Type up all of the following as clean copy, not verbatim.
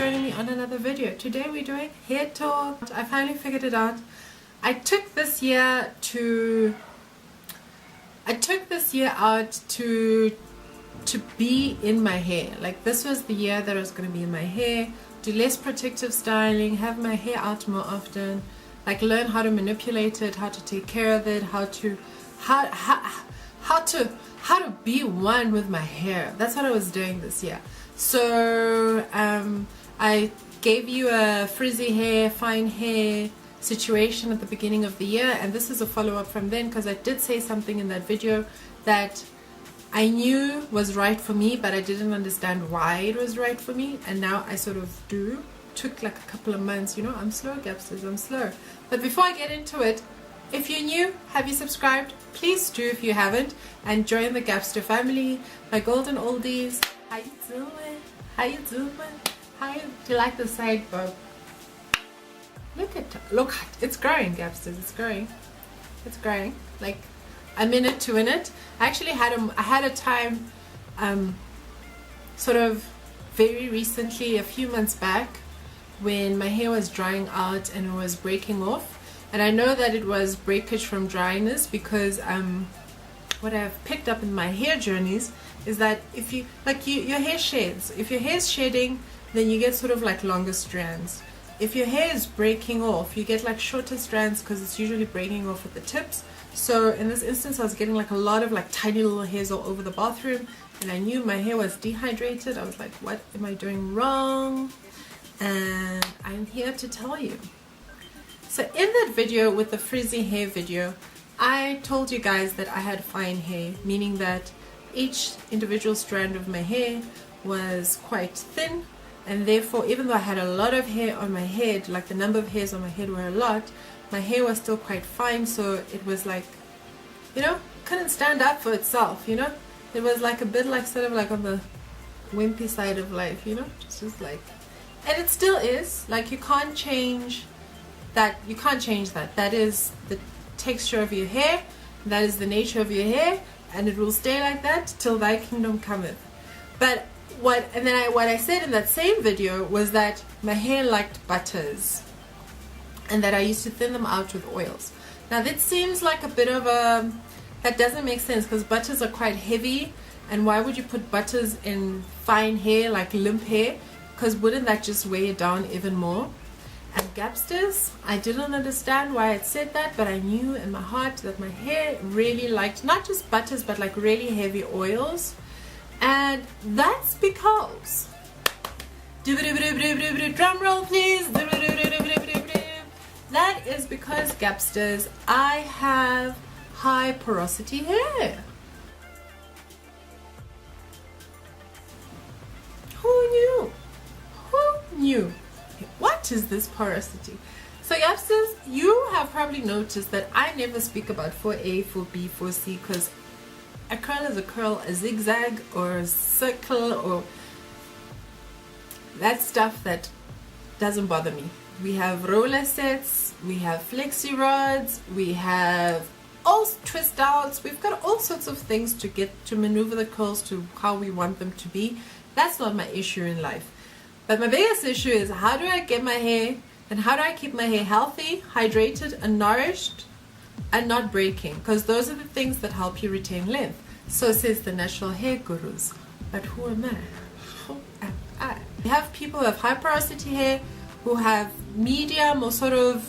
joining me on another video. Today we're doing hair talk. I finally figured it out. I took this year out to be in my hair. Like, this was the year that I was going to be in my hair, do less protective styling, have my hair out more often, like learn how to manipulate it, how to take care of it, how to be one with my hair. That's what I was doing this year. So I gave you a frizzy hair, fine hair situation at the beginning of the year, and this is a follow-up from then, because I did say something in that video that I knew was right for me, but I didn't understand why it was right for me, and now I sort of do. Took like a couple of months, you know. I'm slow, Gabsters, I'm slow. But before I get into it, if you're new, have you subscribed? Please do if you haven't, and join the Gabster family, my golden oldies. How you doing? How you doing? Do you like the side bob? Look, it's growing, Gabsters. It's growing. Like a minute to in it. I actually had a time, sort of very recently, a few months back, when my hair was drying out and it was breaking off. And I know that it was breakage from dryness, because what I've picked up in my hair journeys is that if you your hair sheds. If your hair's shedding, then you get sort of like longer strands. If your hair is breaking off, you get like shorter strands, because it's usually breaking off at the tips. So in this instance, I was getting like a lot of like tiny little hairs all over the bathroom, and I knew my hair was dehydrated. I was like, what am I doing wrong? And I'm here to tell you. So in that video, with the frizzy hair video, I told you guys that I had fine hair, meaning that each individual strand of my hair was quite thin, and therefore, even though I had a lot of hair on my head, like the number of hairs on my head were a lot, my hair was still quite fine. So it was like, you know, couldn't stand up for itself, you know. It was like a bit like sort of like on the wimpy side of life, you know, just like, and it still is. Like, you can't change that. That is the texture of your hair, that is the nature of your hair, and it will stay like that till thy kingdom cometh. But what I said in that same video was that my hair liked butters, and that I used to thin them out with oils. Now that seems like a bit of a, that doesn't make sense, because butters are quite heavy, and why would you put butters in fine hair, like limp hair? Because wouldn't that just weigh it down even more? And Gabsters, I didn't understand why it said that, but I knew in my heart that my hair really liked not just butters, but like really heavy oils. And that's because, drum roll please, that is because, Gabsters, I have high porosity hair. Who knew? What is this porosity? So Gabsters, you have probably noticed that I never speak about 4A, 4B, 4C, because a curl is a curl, a zigzag or a circle, or that stuff that doesn't bother me. We have roller sets, we have flexi rods, we have all twist outs, we've got all sorts of things to maneuver the curls to how we want them to be. That's not my issue in life. But my biggest issue is, how do I get my hair, and how do I keep my hair healthy, hydrated and nourished, and not breaking? Because those are the things that help you retain length. So says the natural hair gurus. But who am I? Who am I? We have people who have high porosity hair, who have medium or sort of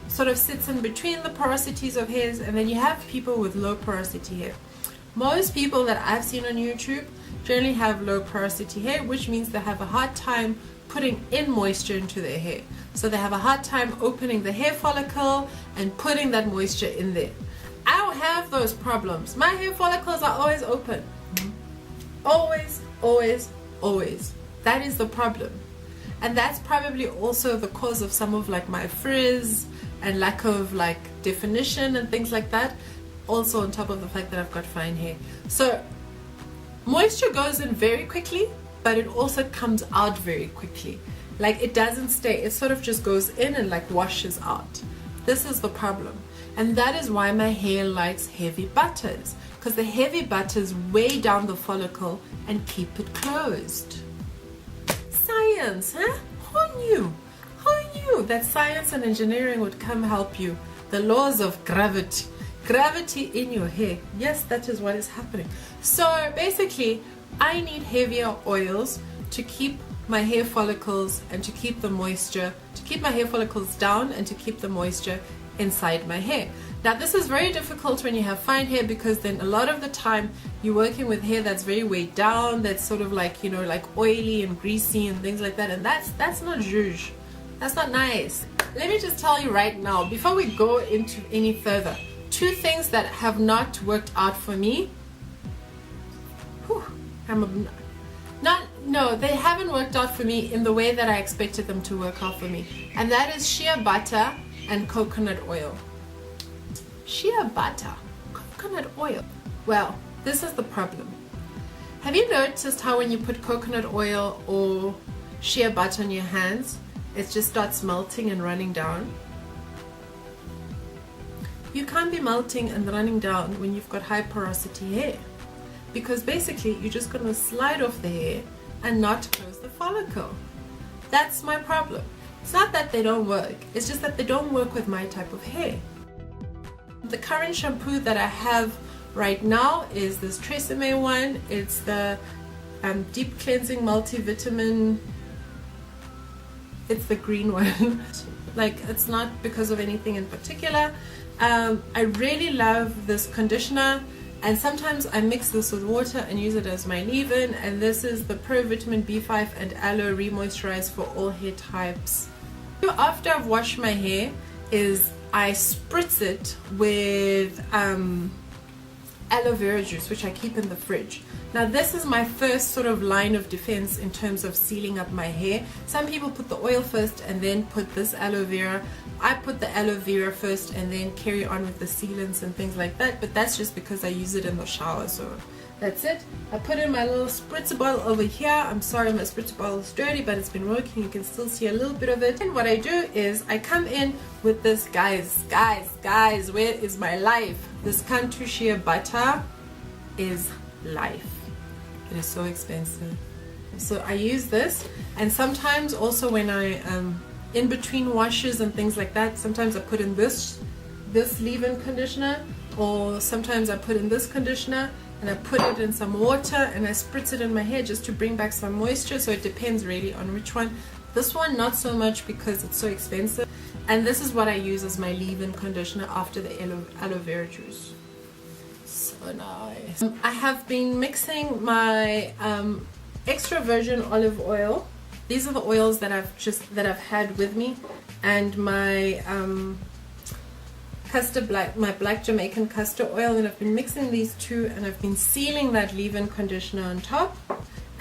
sits in between the porosities of hairs, and then you have people with low porosity hair. Most people that I've seen on YouTube generally have low porosity hair, which means they have a hard time putting in moisture into their hair. So they have a hard time opening the hair follicle and putting that moisture in there. I don't have those problems. My hair follicles are always open. Always, always, always. That is the problem. And that's probably also the cause of some of like my frizz and lack of like definition and things like that. Also on top of the fact that I've got fine hair. So moisture goes in very quickly, but it also comes out very quickly. Like, it doesn't stay, it sort of just goes in and like washes out. This is the problem. And that is why my hair likes heavy butters, because the heavy butters weigh down the follicle and keep it closed. Science! science, huh? Who knew? Who knew that science and engineering would come help you? The laws of gravity. Gravity in your hair. Yes, that is what is happening. So basically, I need heavier oils to keep my hair follicles and to keep the moisture, to keep my hair follicles down and to keep the moisture inside my hair. Now this is very difficult when you have fine hair, because then a lot of the time you're working with hair that's very weighed down, that's sort of like, you know, like oily and greasy and things like that, and that's not zhuzh. That's not nice. Let me just tell you right now, before we go into any further, 2 things that have not worked out for me. Whew, no, they haven't worked out for me in the way that I expected them to work out for me, and that is shea butter and coconut oil. Shea butter, coconut oil. Well, this is the problem. Have you noticed how when you put coconut oil or shea butter on your hands, it just starts melting and running down? You can't be melting and running down when you've got high porosity hair, because basically you're just going to slide off the hair and not close the follicle. That's my problem. It's not that they don't work, it's just that they don't work with my type of hair. The current shampoo that I have right now is this Tresemme one. It's the deep cleansing multivitamin. It's the green one. Like, it's not because of anything in particular. I really love this conditioner, and sometimes I mix this with water and use it as my leave-in, and this is the Pro Vitamin B5 and Aloe Remoisturize for all hair types. After I've washed my hair is I spritz it with aloe vera juice, which I keep in the fridge. Now this is my first sort of line of defense in terms of sealing up my hair. Some people put the oil first and then put this aloe vera. I put the aloe vera first and then carry on with the sealants and things like that, but that's just because I use it in the shower. So that's it. I put in my little spritzer bottle over here. I'm sorry my spritzer bottle is dirty, but it's been working. You can still see a little bit of it. And what I do is I come in with this, guys, where is my life? This Cantu shea butter is life. It is so expensive. So I use this, and sometimes also when I in between washes and things like that, sometimes I put in this leave-in conditioner, or sometimes I put in this conditioner and I put it in some water and I spritz it in my hair just to bring back some moisture. So it depends really on which one. This one not so much because it's so expensive, and this is what I use as my leave-in conditioner after the aloe vera juice. So nice. I have been mixing my extra virgin olive oil. These are the oils that I've had with me, and my my black Jamaican castor oil, and I've been mixing these two, and I've been sealing that leave-in conditioner on top,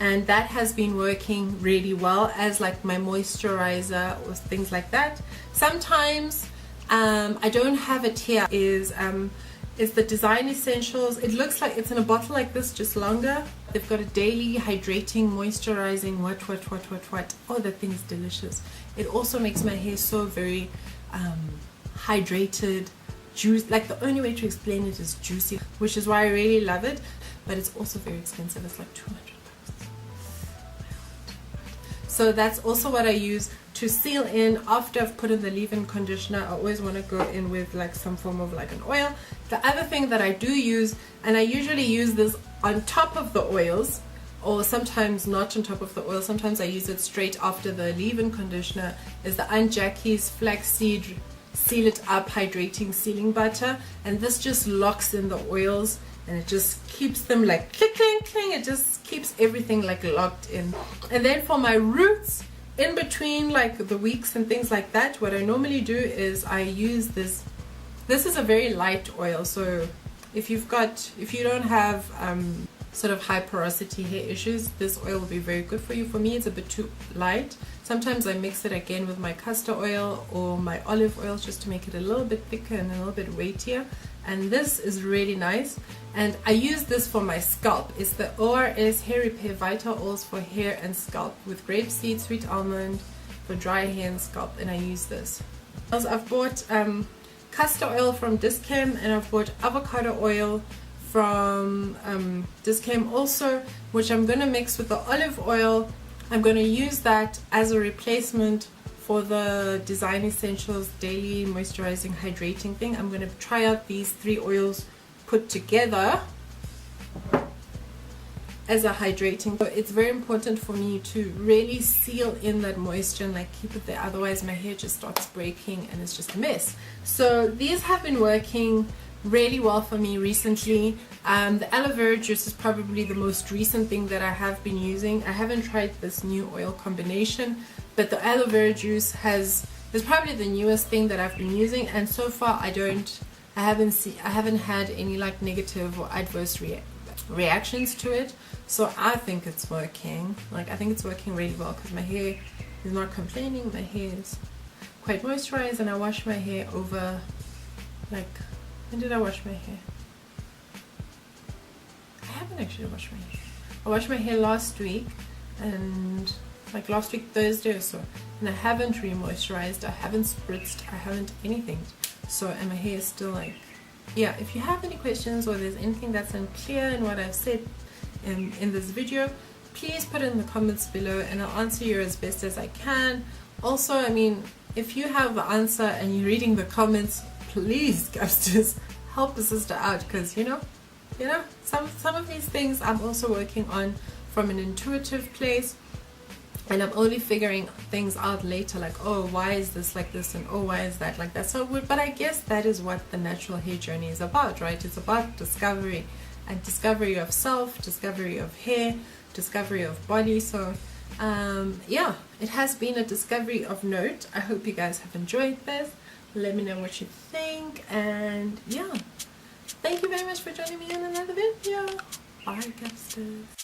and that has been working really well as like my moisturizer or things like that. Sometimes I don't have it here. Is the Design Essentials. It looks like it's in a bottle like this, just longer. They've got a daily hydrating, moisturizing, what. Oh, that thing is delicious. It also makes my hair so very hydrated, juice. Like, the only way to explain it is juicy, which is why I really love it. But it's also very expensive. It's like 200 bucks. So that's also what I use to seal in after I've put in the leave-in conditioner. I always want to go in with like some form of like an oil. The other thing that I do use, and I usually use this on top of the oils, or sometimes not on top of the oil, sometimes I use it straight after the leave-in conditioner, is the Aunt Jackie's Flaxseed Seal It Up Hydrating Sealing Butter. And this just locks in the oils, and it just keeps them like cling, cling, cling. It just keeps everything like locked in. And then for my roots, in between like the weeks and things like that, what I normally do is I use this. This is a very light oil, so if you don't have sort of high porosity hair issues, this oil will be very good for you. For me, it's a bit too light. Sometimes I mix it again with my castor oil or my olive oil just to make it a little bit thicker and a little bit weightier. And this is really nice, and I use this for my scalp. It's the ORS Hair Repair Vital Oils for hair and scalp with grapeseed, sweet almond for dry hair and scalp, and I use this. Also, I've bought castor oil from Discam, and I've bought avocado oil from Discam also, which I'm gonna mix with the olive oil. I'm going to use that as a replacement for the Design Essentials Daily Moisturizing Hydrating thing. I'm going to try out these 3 oils put together as a hydrating. So it's very important for me to really seal in that moisture and like keep it there, otherwise my hair just starts breaking and it's just a mess. So these have been working really well for me recently. The aloe vera juice is probably the most recent thing that I have been using. I haven't tried this new oil combination, but the aloe vera juice is probably the newest thing that I've been using, and so far I haven't had any like negative or adverse reactions to it. So I think it's working. Like, I think it's working really well because my hair is not complaining. My hair is quite moisturized, and I wash my hair over, like, when did I wash my hair? I haven't actually washed my hair. I washed my hair last week, and like last week Thursday or so, and I haven't re-moisturized, I haven't spritzed, I haven't anything. So, and my hair is still like, yeah. If you have any questions or there's anything that's unclear in what I've said in this video, please put it in the comments below and I'll answer you as best as I can. Also, I mean, if you have the answer and you're reading the comments, please, Gabsters, help a sister out, because you know some of these things I'm also working on from an intuitive place, and I'm only figuring things out later, like, oh, why is this like this, and oh, why is that like that. So but I guess that is what the natural hair journey is about, right? It's about discovery, and discovery of self, discovery of hair, discovery of body. So yeah, it has been a discovery of note. I hope you guys have enjoyed this. Let me know what you think, and yeah, thank you very much for joining me in another video. Bye, Gabsters.